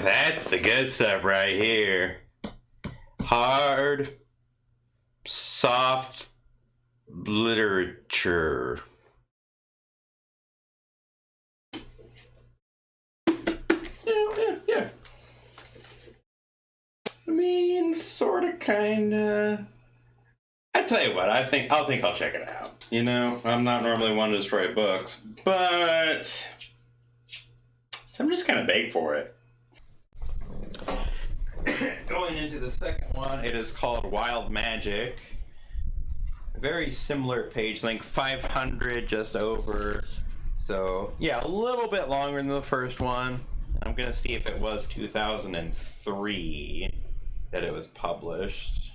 That's the good stuff right here. Hard, soft literature. Yeah. I mean, sort of, kind of. I tell you what, I'll check it out. You know, I'm not normally one to destroy books, but so I'm just kind of big for it. Going into the second one, it is called Wild Magic. Very similar page length, 500 just over. So yeah, a little bit longer than the first one. I'm gonna see if it was 2003 that it was published.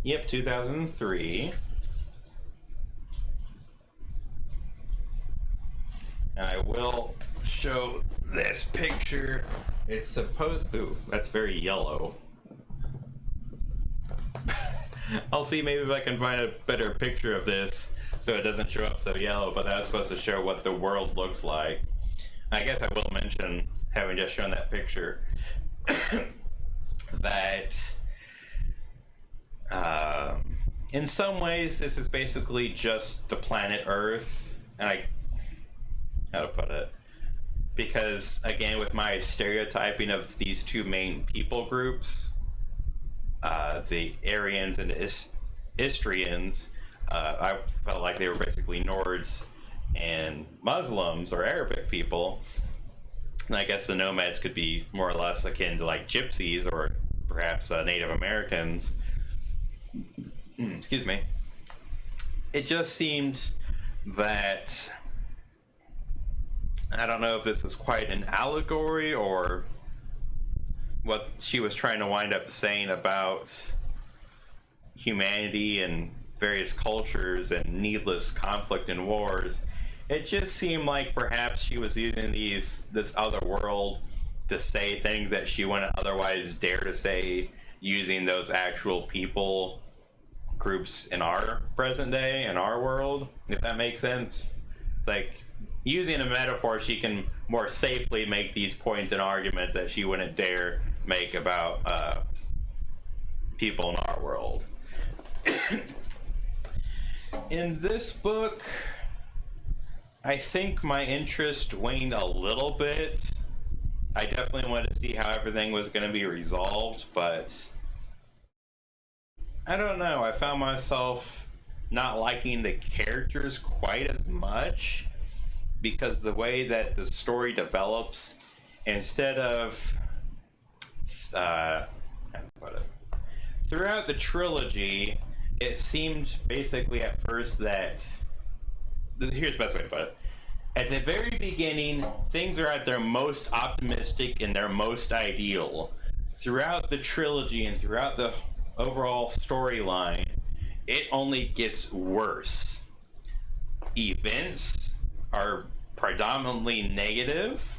Yep, 2003. And I will show this picture. It's supposed... Ooh, that's very yellow. I'll see maybe if I can find a better picture of this so it doesn't show up so yellow, but that's supposed to show what the world looks like. I guess I will mention, having just shown that picture, that in some ways this is basically just the planet Earth, and how to put it, because again, with my stereotyping of these two main people groups, the Aryans and the Istrians, I felt like they were basically Nords and Muslims or Arabic people. And I guess the nomads could be more or less akin to like gypsies or perhaps Native Americans. Excuse me. It just seemed that, I don't know if this is quite an allegory or what she was trying to wind up saying about humanity and various cultures and needless conflict and wars. It just seemed like perhaps she was using this other world to say things that she wouldn't otherwise dare to say using those actual people groups in our present day, in our world, if that makes sense. It's like using a metaphor, she can more safely make these points and arguments that she wouldn't dare make about people in our world. In this book, I think my interest waned a little bit. I definitely wanted to see how everything was going to be resolved, but I don't know. I found myself not liking the characters quite as much, because the way that the story develops, instead of how to put it, throughout the trilogy, it seemed basically at first that, here's the best way to put it, at the very beginning things are at their most optimistic and their most ideal. Throughout the trilogy and throughout the overall storyline, it only gets worse. Events are predominantly negative.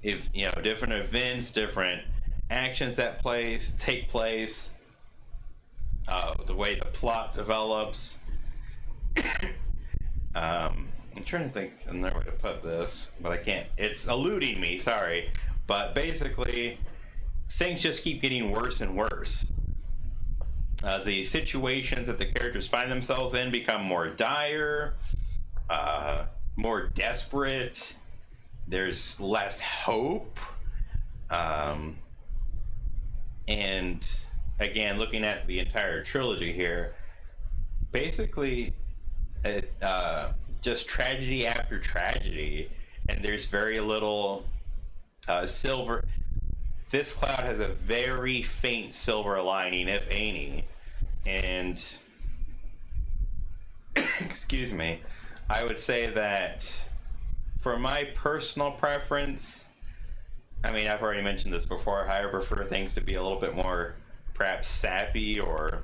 If you know, different events, different actions that take place, the way the plot develops. I'm trying to think another way to put this, but I can't. It's eluding me, sorry. But basically, things just keep getting worse and worse. The situations that the characters find themselves in become more dire, more desperate. There's less hope. And again, looking at the entire trilogy here, basically just tragedy after tragedy, and there's very little silver. This cloud has a very faint silver lining, if any, and excuse me, I would say that for my personal preference, I mean, I've already mentioned this before, I prefer things to be a little bit more perhaps sappy or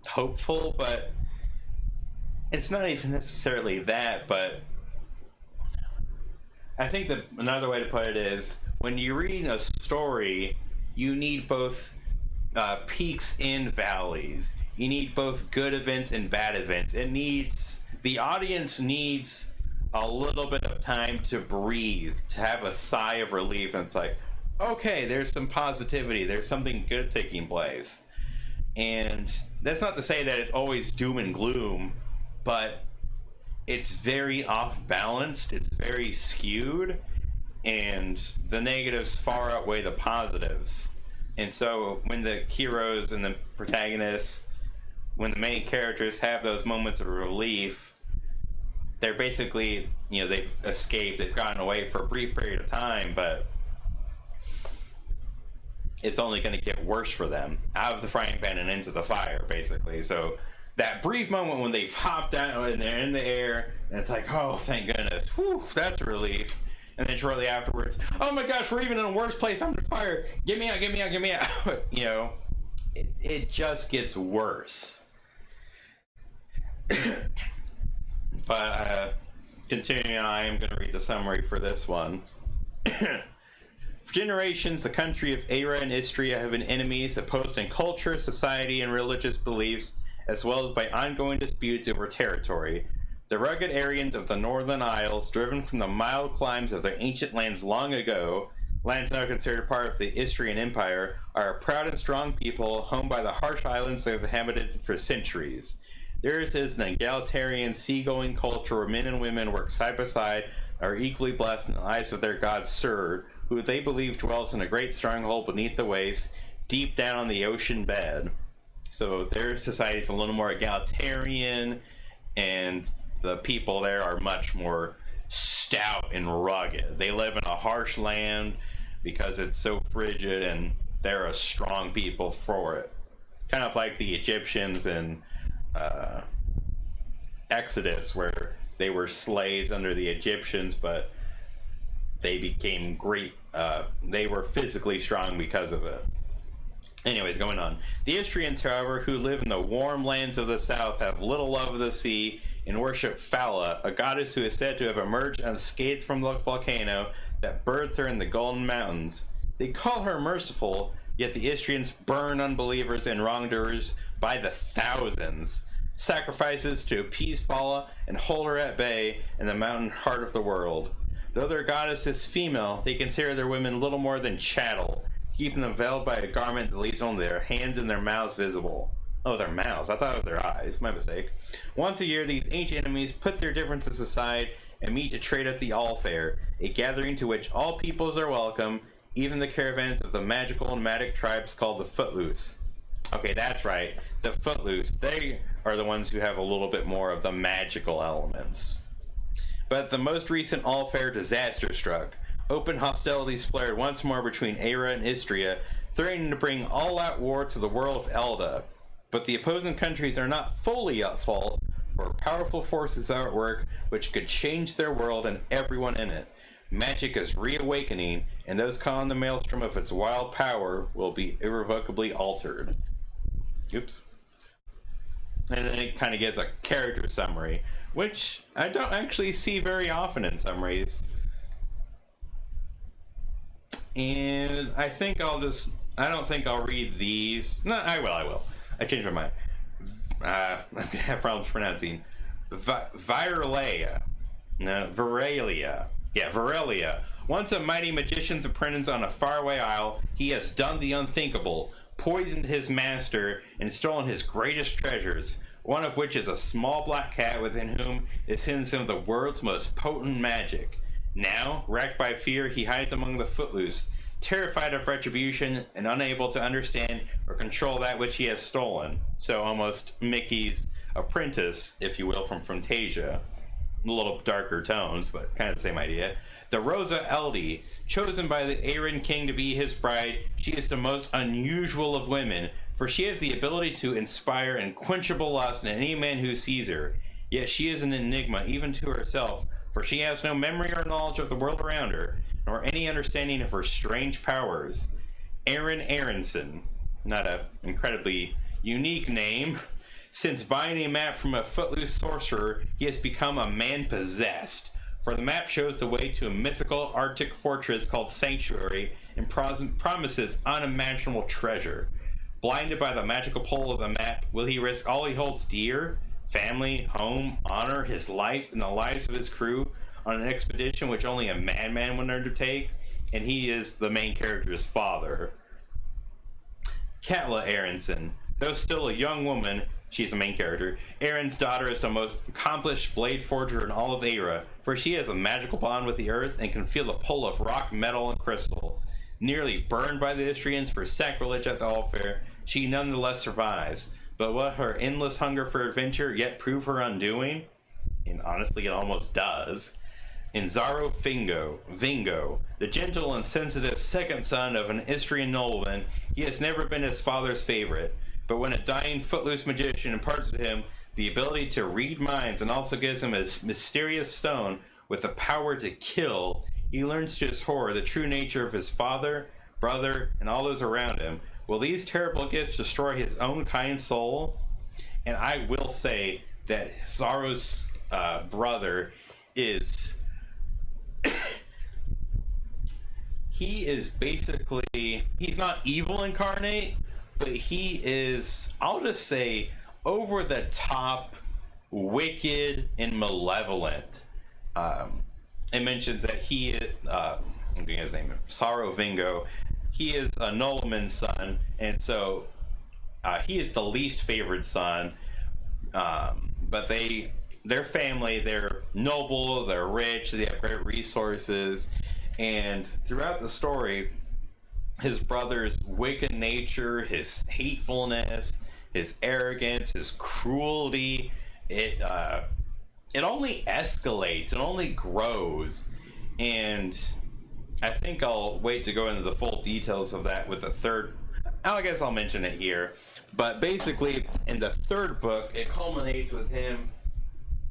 hopeful, but it's not even necessarily that. But I think that another way to put it is, when you're reading a story, you need both peaks and valleys. You need both good events and bad events. The audience needs a little bit of time to breathe, to have a sigh of relief, and it's like, okay, there's some positivity, there's something good taking place. And that's not to say that it's always doom and gloom, but it's very off balanced, it's very skewed, and the negatives far outweigh the positives. And so when the heroes and the protagonists, when the main characters have those moments of relief, they're basically, they've escaped, they've gotten away for a brief period of time, but it's only going to get worse for them, out of the frying pan and into the fire, basically. So that brief moment when they've hopped out and they're in the air, and it's like, oh, thank goodness, whew, that's a relief. And then shortly afterwards, oh my gosh, we're even in a worse place, I'm on fire, get me out, get me out, get me out. It just gets worse. But continuing on, I am going to read the summary for this one. For generations, the country of Era and Istria have been enemies, opposed in culture, society, and religious beliefs, as well as by ongoing disputes over territory. The rugged Aryans of the Northern Isles, driven from the mild climes of their ancient lands long ago, lands now considered part of the Istrian Empire, are a proud and strong people, home by the harsh islands they have inhabited for centuries. Theirs is an egalitarian, seagoing culture where men and women work side by side, are equally blessed in the eyes of their god Sur, who they believe dwells in a great stronghold beneath the waves, deep down on the ocean bed. So their society is a little more egalitarian, and the people there are much more stout and rugged. They live in a harsh land because it's so frigid, and they're a strong people for it. Kind of like the Egyptians in Exodus, where they were slaves under the Egyptians, but they became great. They were physically strong because of it. Anyways, going on. The Istrians, however, who live in the warm lands of the south, have little love of the sea and worship Phala, a goddess who is said to have emerged unscathed from the volcano that birthed her in the Golden Mountains. They call her merciful, yet the Istrians burn unbelievers and wrongdoers by the thousands. Sacrifices to appease Phala and hold her at bay in the mountain heart of the world. Though their goddess is female, they consider their women little more than chattel, keeping them veiled by a garment that leaves only their hands and their mouths visible. Oh, their mouths. I thought it was their eyes. My mistake. Once a year, these ancient enemies put their differences aside and meet to trade at the All Fair, a gathering to which all peoples are welcome, even the caravans of the magical and nomadic tribes called the Footloose. Okay, that's right. The Footloose. They are the ones who have a little bit more of the magical elements. But the most recent All Fair disaster struck. Open hostilities flared once more between Era and Istria, threatening to bring all-out war to the world of Elda. But the opposing countries are not fully at fault, for powerful forces are at work which could change their world and everyone in it. Magic is reawakening, and those caught in the maelstrom of its wild power will be irrevocably altered. Oops. And then it kind of gives a character summary, which I don't actually see very often in summaries. And I don't think I'll read these. No, I will. I changed my mind. I have problems pronouncing. Viralia. No, Viralia. Yeah, Viralia. Once a mighty magician's apprentice on a faraway isle, he has done the unthinkable, poisoned his master, and stolen his greatest treasures, one of which is a small black cat within whom is hidden some of the world's most potent magic. Now, racked by fear, he hides among the Footloose, terrified of retribution and unable to understand or control that which he has stolen. So almost Mickey's apprentice, if you will, from Fantasia. A little darker tones, but kind of the same idea. The Rosa Eldi, chosen by the Aran king to be his bride, she is the most unusual of women, for she has the ability to inspire unquenchable lust in any man who sees her. Yet she is an enigma even to herself, for she has no memory or knowledge of the world around her, nor any understanding of her strange powers. Aaron Aronson, not an incredibly unique name. Since buying a map from a footloose sorcerer, he has become a man possessed. For the map shows the way to a mythical Arctic fortress called Sanctuary and promises unimaginable treasure. Blinded by the magical pull of the map, will he risk all he holds dear? Family, home, honor, his life, and the lives of his crew on an expedition which only a madman would undertake? and he is the main character's father. Katla Aronson, though still a young woman, she's the main character. Aaron's daughter is the most accomplished blade forger in all of Aera, for she has a magical bond with the earth and can feel the pull of rock, metal, and crystal. Nearly burned by the Istrians for sacrilege at the Allfair, she nonetheless survives. But will her endless hunger for adventure yet prove her undoing? And honestly, it almost does. In Zaro Vingo, the gentle and sensitive second son of an Istrian nobleman, he has never been his father's favorite. But when a dying footloose magician imparts to him the ability to read minds and also gives him a mysterious stone with the power to kill, he learns to his horror the true nature of his father, brother, and all those around him. Will these terrible gifts destroy his own kind soul? And I will say that Zaro's brother is... he is basically... he's not evil incarnate, but he is, I'll just say, over the top, wicked, and malevolent. It mentions that he, I'm getting his name, Zaro Vingo, he is a nobleman's son, and so he is the least favored son. But their family, they're noble, they're rich, they have great resources, and throughout the story, his brother's wicked nature, his hatefulness, his arrogance, his cruelty, it only escalates, it only grows. And I think I'll wait to go into the full details of that with the third. I guess I'll mention it here. But basically, in the third book, it culminates with him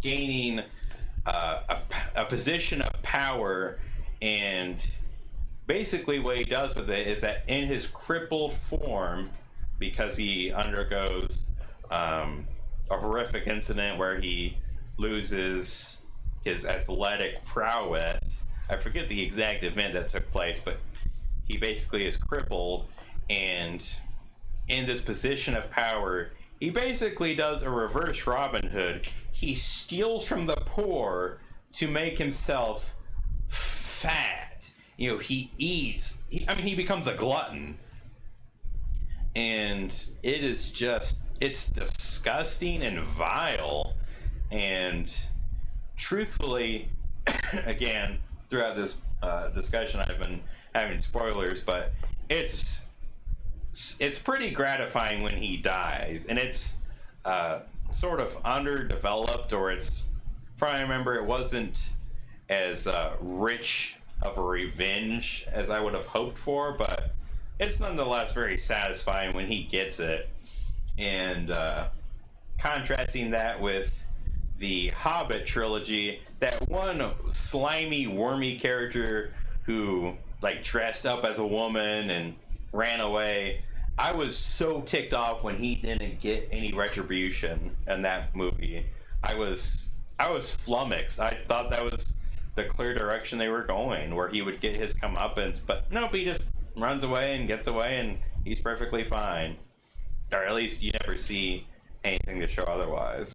gaining a position of power, and basically what he does with it is that in his crippled form, because he undergoes a horrific incident where he loses his athletic prowess. I forget the exact event that took place, but he basically is crippled, and in this position of power, he basically does a reverse Robin Hood. He steals from the poor to make himself fat. You know, he eats. He becomes a glutton. And it is just, it's disgusting and vile. And truthfully, again, throughout this discussion, I've been having spoilers, but it's pretty gratifying when he dies, and it's sort of underdeveloped, or it's, from what I remember, it wasn't as rich of a revenge as I would have hoped for, but it's nonetheless very satisfying when he gets it. And contrasting that with the Hobbit trilogy, that one slimy, wormy character who like dressed up as a woman and ran away, I was so ticked off when he didn't get any retribution in that movie. I was flummoxed. I thought that was the clear direction they were going, where he would get his comeuppance, but nope, he just runs away and gets away, and he's perfectly fine. Or at least you never see anything to show otherwise.